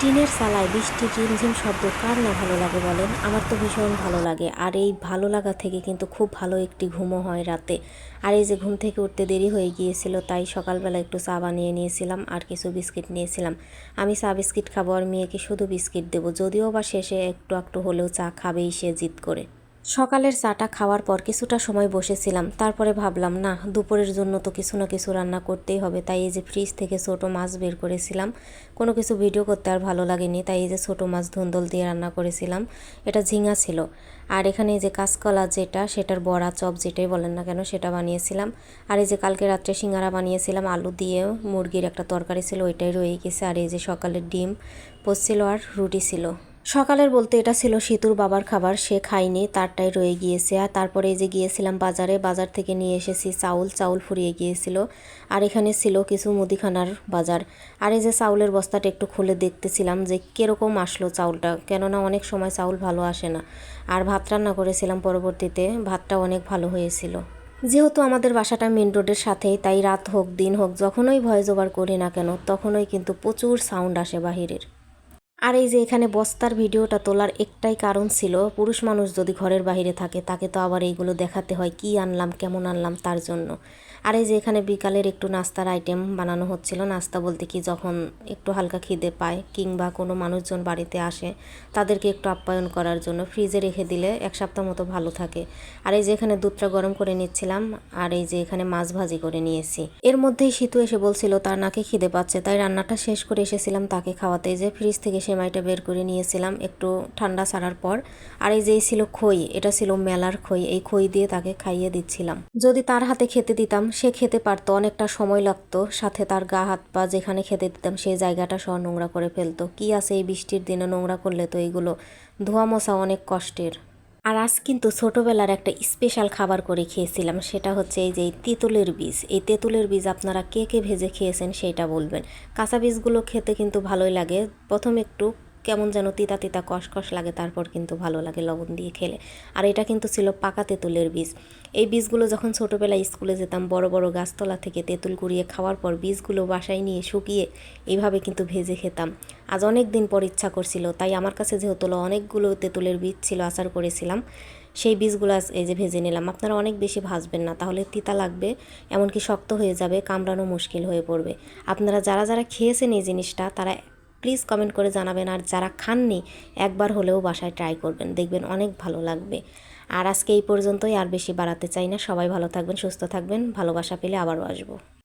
টিনের চালায় বৃষ্টির ঝিমঝিম শব্দ কার না ভালো লাগে বলেন? আমার তো ভীষণ ভালো লাগে। আর এই ভালো লাগা থেকে কিন্তু খুব ভালো একটি ঘুমও হয় রাতে। আর এই যে ঘুম থেকে উঠতে দেরি হয়ে গিয়েছিল, তাই সকালবেলা একটু চা বানিয়ে নিয়েছিলাম আর কিছু বিস্কিট নিয়েছিলাম। আমি চা বিস্কিট খাবো আর মেয়েকে শুধু বিস্কিট দেবো, যদিও বা শেষে একটু একটু হলেও চা খাবেই সে জিদ করে। সকালের চাটা খাওয়ার পর কিছুটা সময় বসেছিলাম, তারপরে ভাবলাম না, দুপুরের জন্য তো কিছু না কিছু রান্না করতেই হবে। তাই এই যে ফ্রিজ থেকে ছোটো মাছ বের করেছিলাম। কোনো কিছু ভিডিও করতে আর ভালো লাগেনি, তাই এই যে ছোটো মাছ ধুন্দল দিয়ে রান্না করেছিলাম। এটা ঝিঙা ছিল। আর এখানে এই যে কাঁচকলা যেটা, সেটার বড়া চপ যেটাই বলেন না কেন, সেটা বানিয়েছিলাম। আর এই যে কালকে রাত্রে সিঙ্গারা বানিয়েছিলাম আলু দিয়ে, মুরগির একটা তরকারি ছিল, ওইটাই রয়ে গেছে। আর এই যে সকালের ডিম পড়ছিল আর রুটি ছিল। সকালের বলতে এটা ছিল সিতুর বাবার খাবার, সে খায়নি, তারটাই রয়ে গিয়েছে। আর তারপরে এই যে গিয়েছিলাম বাজারে, বাজার থেকে নিয়ে এসেছি চাউল ফুরিয়ে গিয়েছিল। আর এখানে ছিল কিছু মুদিখানার বাজার। আর এই যে চাউলের বস্তাটা একটু খুলে দেখতেছিলাম যে কীরকম আসলো চাউলটা, কেননা অনেক সময় চাউল ভালো আসে না। আর ভাত রান্না করেছিলাম পরবর্তীতে, ভাতটা অনেক ভালো হয়েছিল। যেহেতু আমাদের বাসাটা মেন রোডের সাথেই, তাই রাত হোক দিন হোক যখনই ভয়েস ওভার করি না কেন, তখনই কিন্তু প্রচুর সাউন্ড আসে বাহিরের। আর এই যে এখানে বস্তার ভিডিওটা তোলার একটাই কারণ ছিল, পুরুষ মানুষ যদি ঘরের বাইরে থাকে তাকে তো আবার এইগুলো দেখাতে হয়, কি আনলাম কেমন আনলাম তার জন্য। আর এই যে এখানে বিকালের একটু নাস্তার আইটেম বানানো হচ্ছিল। নাস্তা বলতে কি, যখন একটু হালকা খিদে পায় কিংবা কোনো মানুষজন বাড়িতে আসে, তাদেরকে একটু আপ্যায়ন করার জন্য ফ্রিজে রেখে দিলে এক সপ্তাহ মতো ভালো থাকে। আর এই যে এখানে দুধটা গরম করে নিচ্ছিলাম। আর এই যে এখানে মাছ ভাজি করে নিয়েছি। এর মধ্যেই সিতু এসে বলছিল তার নাকি খিদে পাচ্ছে, তাই রান্নাটা শেষ করে এসেছিলাম তাকে খাওয়াতে। যে ফ্রিজ থেকে সেমাইটা বের করে নিয়েছিলাম একটু ঠান্ডা ছাড়ার পর। আর এই যে ছিল খই, এটা ছিল মেলার খই, এই খই দিয়ে তাকে খাইয়ে দিচ্ছিলাম। যদি তার হাতে খেতে দিতাম সে খেতে পারতো, অনেকটা সময় লাগতো, সাথে তার গা হাত পা যেখানে খেতে দিতাম সেই জায়গাটা সহ নোংরা করে ফেলতো। কি আছে এই বৃষ্টির দিনে নোংরা করলে তো এইগুলো ধোয়া মোছা অনেক কষ্টের। আর আজ কিন্তু ছোটোবেলার একটা স্পেশাল খাবার করে খেয়েছিলাম, সেটা হচ্ছে এই যে তেঁতুলের বীজ। এই তেঁতুলের বীজ আপনারা কে কে ভেজে খেয়েছেন সেটা বলবেন। কাঁচা বীজগুলো খেতে কিন্তু ভালোই লাগে, প্রথম একটু কেমন যেন তিতা তিতা কষকষ লাগে, তারপর কিন্তু ভালো লাগে লবণ দিয়ে খেলে। আর এটা কিন্তু ছিল পাকা তেঁতুলের বীজ। এই বীজগুলো যখন ছোটোবেলায় স্কুলে যেতাম, বড় বড় গাছতলা থেকে তেঁতুল কুড়িয়ে খাওয়ার পর বীজগুলো বাসায় নিয়ে শুকিয়ে এইভাবে কিন্তু ভেজে খেতাম। আজ অনেক দিন পর ইচ্ছা করছিল, তাই আমার কাছে যেহেতু অনেকগুলো তেঁতুলের বীজ ছিল, আচার করেছিলাম, সেই বীজগুলো এই যে ভেজে নিলাম। আপনারা অনেক বেশি ভাজবেন না, তাহলে তিতা লাগবে, এমনকি শক্ত হয়ে যাবে, কামড়ানো মুশকিল হয়ে পড়বে। আপনারা যারা যারা খেয়েছেন এই জিনিসটা, তারা প্লিজ কমেন্ট করে জানাবেন। আর যারা খাননি, একবার হলেও বাসায় ট্রাই করবেন, দেখবেন অনেক ভালো লাগবে। আর আজকে এই পর্যন্তই, আর বেশি বাড়াতে চাই না। সবাই ভালো থাকবেন, সুস্থ থাকবেন, ভালোবাসা পেলে আবারও আসবো।